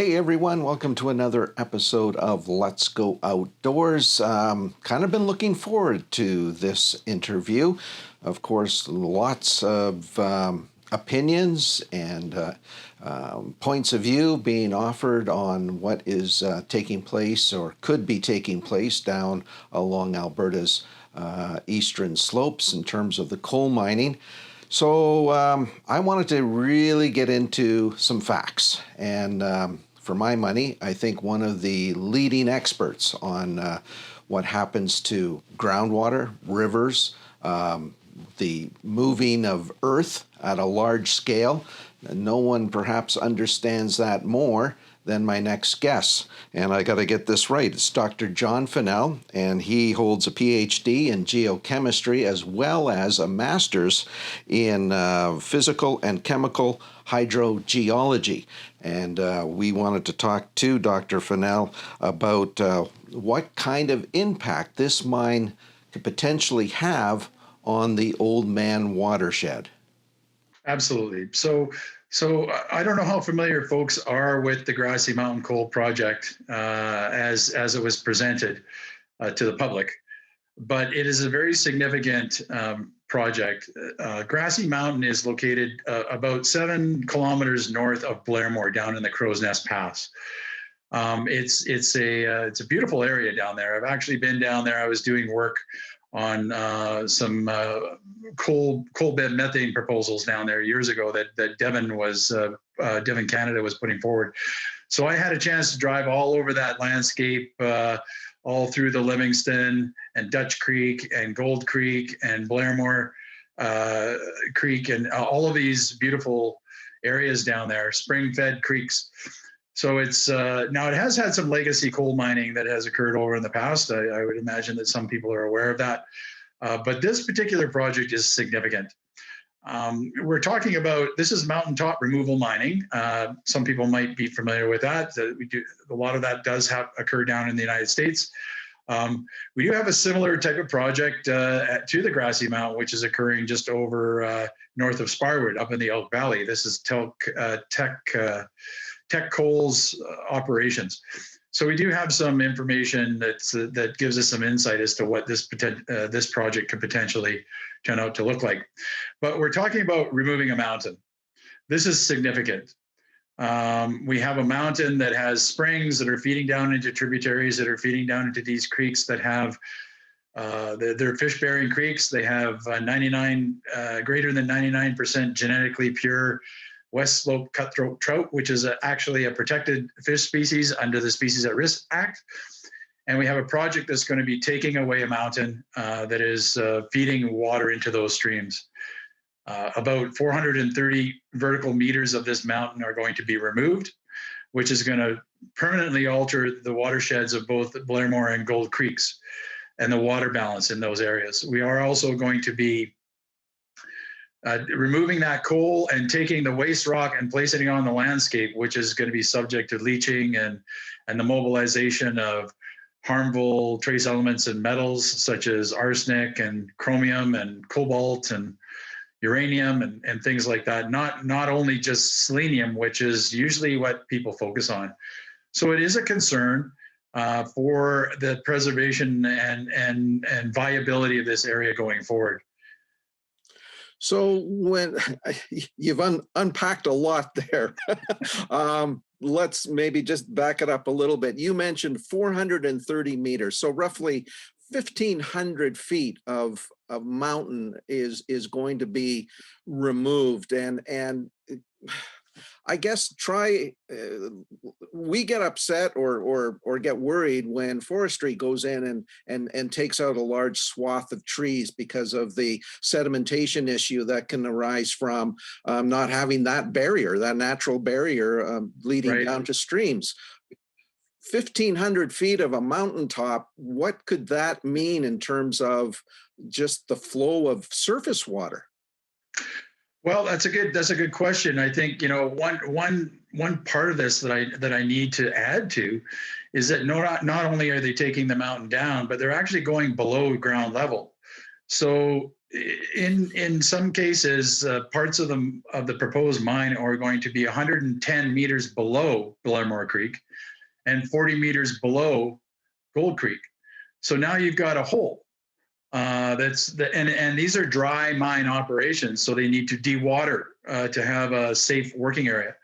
Hey everyone, welcome to another episode of Let's Go Outdoors. Kind of been looking forward to this interview. Of course, lots of opinions and points of view being offered on what is taking place or could be taking place down along Alberta's eastern slopes in terms of the coal mining. So I wanted to really get into some facts. And for my money, I think one of the leading experts on what happens to groundwater, rivers, the moving of earth at a large scale. No one perhaps understands that more than my next guest. And I got to get this right. It's Dr. Jon Fennell, and he holds a PhD in geochemistry as well as a master's in physical and chemical hydrogeology. And we wanted to talk to Dr. Fennell about what kind of impact this mine could potentially have on the Old Man watershed. Absolutely. So I don't know how familiar folks are with the Grassy Mountain Coal Project as it was presented to the public, but it is a very significant project. Grassy Mountain is located about 7 kilometers north of Blairmore, down in the Crow's Nest Pass. It's a beautiful area down there. I've actually been down there. I was doing work on some coal bed methane proposals down there years ago that Devon Canada was putting forward. So I had a chance to drive all over that landscape, all through the Livingston and Dutch Creek and Gold Creek and Blairmore Creek and all of these beautiful areas down there, spring-fed creeks. So it's now it has had some legacy coal mining that has occurred over in the past. I would imagine that some people are aware of that. But this particular project is significant. We're talking about, this is mountaintop removal mining. Some people might be familiar with that. A lot of that does occur down in the United States. We do have a similar type of project to the Grassy Mountain, which is occurring just over north of Sparwood, up in the Elk Valley. This is Teck Coal's operations. So we do have some information that gives us some insight as to what this project could potentially turn out to look like. But we're talking about removing a mountain. This is significant. We have a mountain that has springs that are feeding down into tributaries that are feeding down into these creeks that have they're fish-bearing creeks. They have greater than 99% genetically pure West Slope cutthroat trout, which is actually a protected fish species under the Species at Risk Act. And we have a project that's going to be taking away a mountain that is feeding water into those streams. About 430 vertical meters of this mountain are going to be removed, which is going to permanently alter the watersheds of both Blairmore and Gold Creeks and the water balance in those areas. We are also going to be removing that coal and taking the waste rock and placing it on the landscape, which is going to be subject to leaching and the mobilization of harmful trace elements and metals such as arsenic and chromium and cobalt and uranium and things like that. Not only just selenium, which is usually what people focus on. So it is a concern for the preservation and viability of this area going forward. So when you've unpacked a lot there, let's maybe just back it up a little bit. You mentioned 430 meters, so roughly 1,500 feet of mountain is going to be removed, and I guess we get upset or get worried when forestry goes in and takes out a large swath of trees because of the sedimentation issue that can arise from not having that barrier, that natural barrier leading down to streams. 1,500 feet of a mountaintop, what could that mean in terms of just the flow of surface water? Well, that's a good question. I think, one part of this that I need to add to is that not only are they taking the mountain down, but they're actually going below ground level. So in some cases, parts of the proposed mine are going to be 110 meters below Bellarmore Creek and 40 meters below Gold Creek. So now you've got a hole. And these are dry mine operations, so they need to dewater to have a safe working area.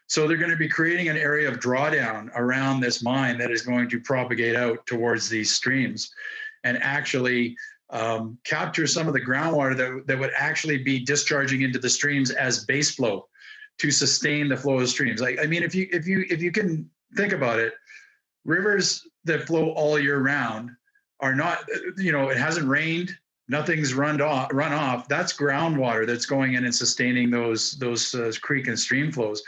So they're going to be creating an area of drawdown around this mine that is going to propagate out towards these streams and actually capture some of the groundwater that would actually be discharging into the streams as base flow to sustain the flow of streams. I mean, if you can think about it, rivers that flow all year round are not, it hasn't rained, nothing's run off. That's groundwater that's going in and sustaining those creek and stream flows.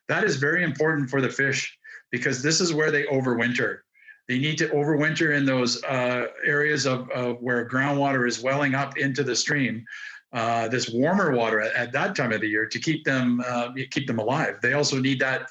That is very important for the fish because this is where they overwinter. They need to overwinter in those areas of where groundwater is welling up into the stream, this warmer water at that time of the year to keep them alive. They also need that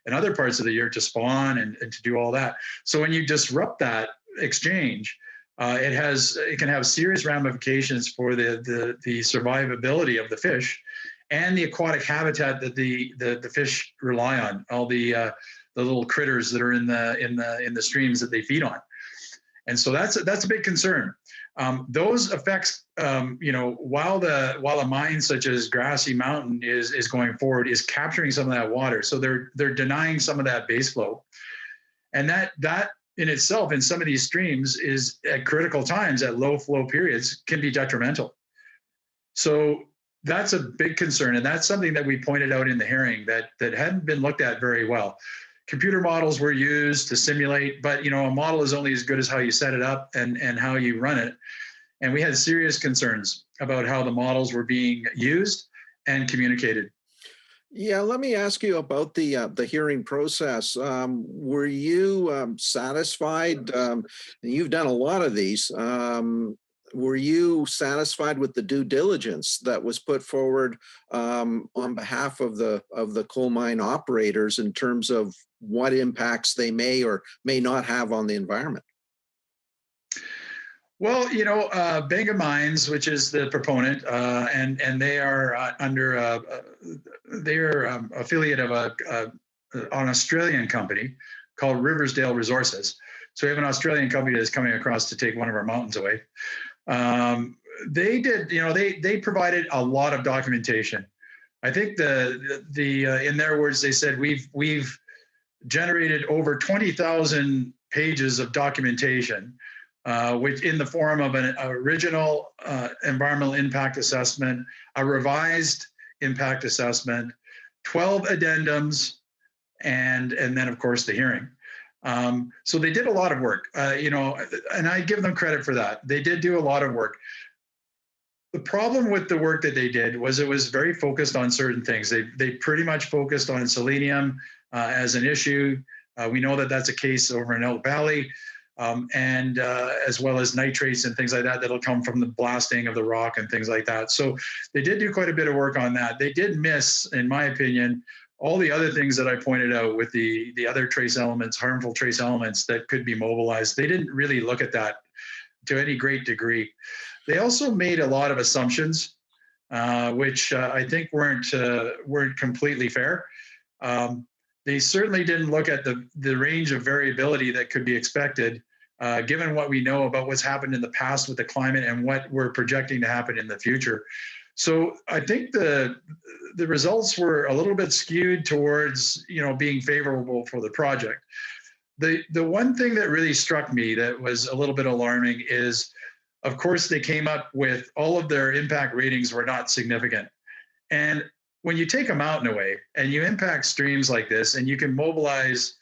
in other parts of the year to spawn and to do all that. So when you disrupt that exchange, it can have serious ramifications for the survivability of the fish and the aquatic habitat that the fish rely on, all the little critters that are in the streams that they feed on. And so that's a big concern. Those effects, while a mine such as Grassy Mountain is going forward, is capturing some of that water. So they're denying some of that base flow, and that in itself in some of these streams is at critical times at low flow periods can be detrimental. So that's a big concern, and that's something that we pointed out in the hearing that hadn't been looked at very well. Computer models were used to simulate, but a model is only as good as how you set it up and how you run it. And we had serious concerns about how the models were being used and communicated. Yeah, let me ask you about the hearing process. Were you satisfied? You've done a lot of these. Were you satisfied with the due diligence that was put forward on behalf of the coal mine operators in terms of what impacts they may or may not have on the environment? Well, Bega Mines, which is the proponent, and they are they're affiliate of an Australian company called Riversdale Resources. So we have an Australian company that's coming across to take one of our mountains away. They did, they provided a lot of documentation. I think in their words, they said we've generated over 20,000 pages of documentation, which in the form of an original environmental impact assessment, a revised impact assessment, 12 addendums, and then of course the hearing. So they did a lot of work, and I give them credit for that. They did do a lot of work. The problem with the work that they did was it was very focused on certain things. They pretty much focused on selenium as an issue. We know that that's a case over in Elk Valley, and as well as nitrates and things like that that'll come from the blasting of the rock and things like that. So they did do quite a bit of work on that. They did miss, in my opinion, all the other things that I pointed out with the other trace elements, harmful trace elements that could be mobilized. They didn't really look at that to any great degree. They also made a lot of assumptions, which I think weren't completely fair. They certainly didn't look at the range of variability that could be expected, given what we know about what's happened in the past with the climate and what we're projecting to happen in the future. So I think the results were a little bit skewed towards being favorable for the project. The one thing that really struck me that was a little bit alarming is, of course, they came up with all of their impact ratings were not significant. And when you take a mountain away and you impact streams like this and you can mobilize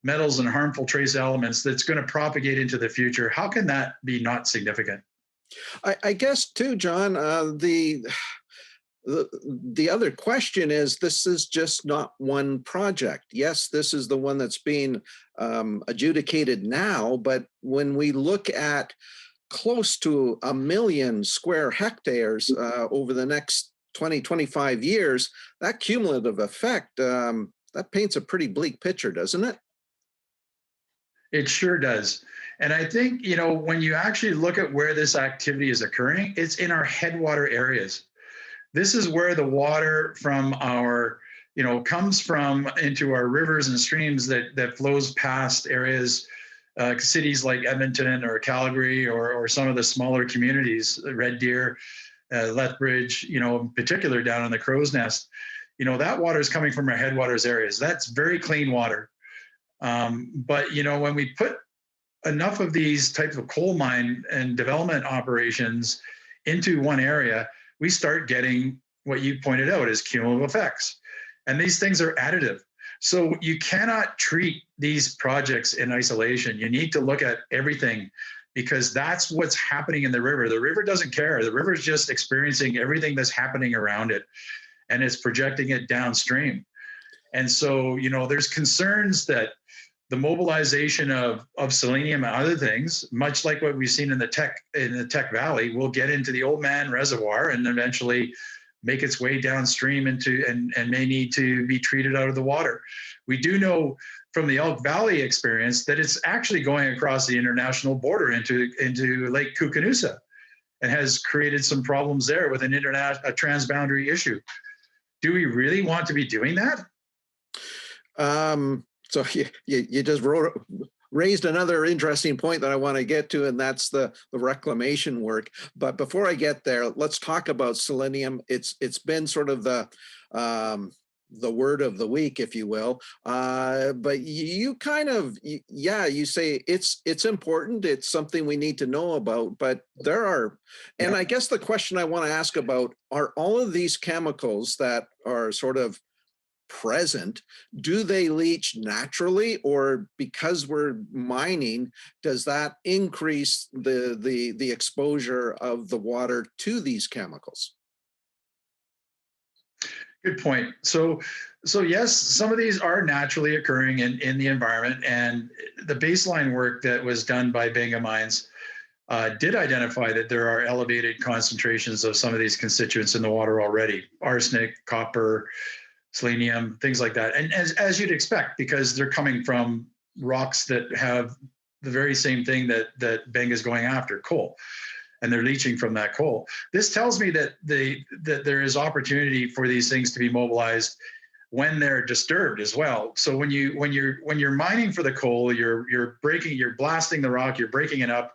metals and harmful trace elements that's going to propagate into the future, how can that be not significant? I guess too, John, the other question is, this is just not one project. Yes, this is the one that's being adjudicated now, but when we look at close to 1 million square hectares over the next 20, 25 years, that cumulative effect, that paints a pretty bleak picture, doesn't it? It sure does. And I think, when you actually look at where this activity is occurring, it's in our headwater areas. This is where the water from our, comes from into our rivers and streams that flows past areas, cities like Edmonton or Calgary, or some of the smaller communities, Red Deer, Lethbridge, in particular down in the Crow's Nest. That water is coming from our headwaters areas. That's very clean water. But when we put enough of these types of coal mine and development operations into one area, we start getting what you pointed out as cumulative effects. And these things are additive. So you cannot treat these projects in isolation. You need to look at everything, because that's what's happening in the river. The river doesn't care. The river is just experiencing everything that's happening around it, and it's projecting it downstream. And so, there's concerns that the mobilization of selenium and other things, much like what we've seen in the Tech Valley, will get into the Old Man Reservoir and eventually make its way downstream into and may need to be treated out of the water. We do know from the Elk Valley experience that it's actually going across the international border into Lake Koocanusa, and has created some problems there with a transboundary issue. Do we really want to be doing that? So you just raised another interesting point that I want to get to, and that's the reclamation work. But before I get there, let's talk about selenium. It's been sort of the word of the week, if you will. But you say it's important. It's something we need to know about. But there are, and I guess the question I want to ask about, are all of these chemicals that are sort of present, do they leach naturally, or because we're mining, does that increase the exposure of the water to these chemicals? Good point. So yes, some of these are naturally occurring in the environment, and the baseline work that was done by Benga Mines did identify that there are elevated concentrations of some of these constituents in the water already: arsenic, copper, selenium, things like that. And as you'd expect, because they're coming from rocks that have the very same thing that Benga is going after, coal, and they're leaching from that coal. This tells me that there is opportunity for these things to be mobilized when they're disturbed as well. So when you're mining for the coal, you're blasting the rock, you're breaking it up,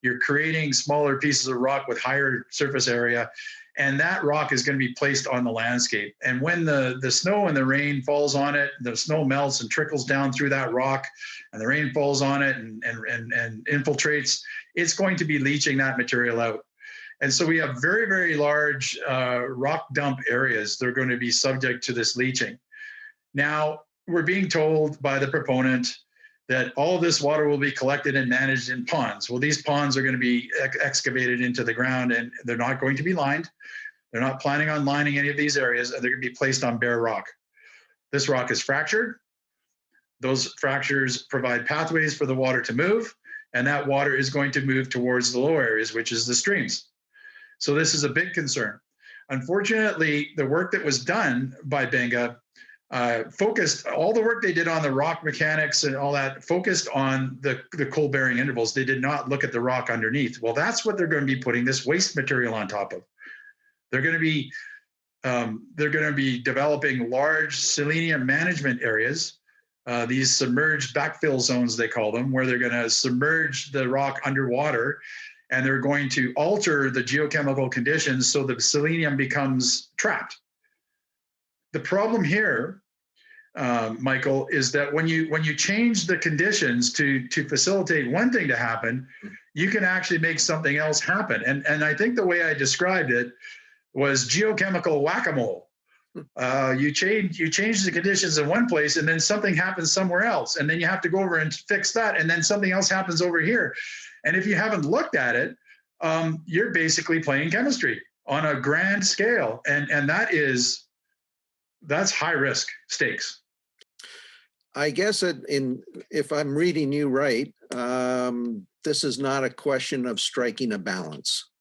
you're creating smaller pieces of rock with higher surface area, and that rock is going to be placed on the landscape. And when the snow and the rain falls on it, the snow melts and trickles down through that rock, and the rain falls on it and infiltrates, it's going to be leaching that material out. And so we have very, very large rock dump areas that are going to be subject to this leaching. Now, we're being told by the proponent that all of this water will be collected and managed in ponds. Well, these ponds are going to be excavated into the ground, and they're not going to be lined. They're not planning on lining any of these areas, and they're going to be placed on bare rock. This rock is fractured. Those fractures provide pathways for the water to move, and that water is going to move towards the low areas, which is the streams. So this is a big concern. Unfortunately, the work that was done by Benga focused, all the work they did on the rock mechanics and all that focused on the coal bearing intervals. They did not look at the rock underneath. Well, that's what they're going to be putting this waste material on top of. They're going to be developing large selenium management areas, these submerged backfill zones, they call them, where they're going to submerge the rock underwater, and they're going to alter the geochemical conditions so the selenium becomes trapped. The problem here, Michael, is that when you change the conditions to facilitate one thing to happen, you can actually make something else happen. And I think the way I described it was geochemical whack-a-mole. You change the conditions in one place, and then something happens somewhere else, and then you have to go over and fix that, and then something else happens over here. And if you haven't looked at it, you're basically playing chemistry on a grand scale, and that's high risk stakes. I guess if I'm reading you right, this is not a question of striking a balance.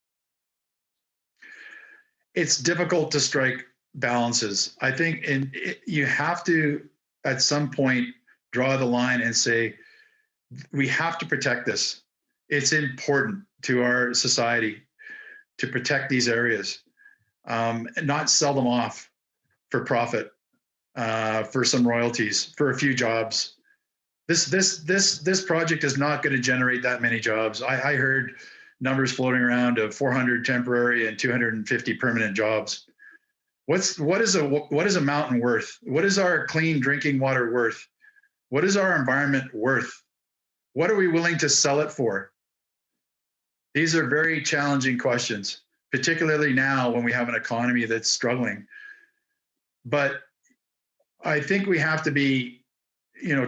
It's difficult to strike balances. I think you have to, at some point, draw the line and say, We have to protect this. It's important to our society to protect these areas, and not sell them off for profit, for some royalties, for a few jobs. This project is not going to generate that many jobs. I heard numbers floating around of 400 temporary and 250 permanent jobs. What is a mountain worth? What is our clean drinking water worth? What is our environment worth? What are we willing to sell it for? These are very challenging questions, particularly now when we have an economy that's struggling. But I think we have to be,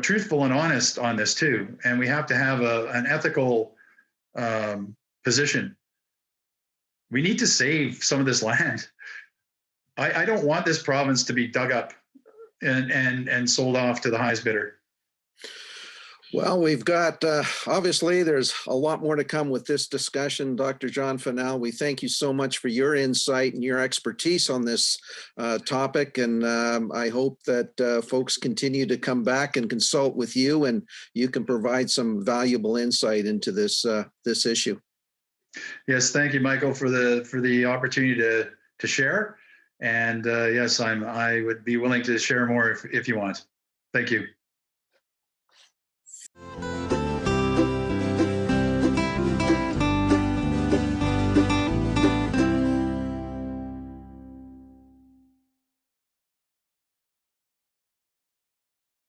truthful and honest on this too, and we have to have an ethical position. We need to save some of this land. I don't want this province to be dug up and sold off to the highest bidder. Well, we've got, obviously, there's a lot more to come with this discussion. Dr. Jon Fennell, we thank you so much for your insight and your expertise on this topic. And I hope that folks continue to come back and consult with you, and you can provide some valuable insight into this issue. Yes, thank you, Michael, for the opportunity to share. And yes, I would be willing to share more if you want. Thank you.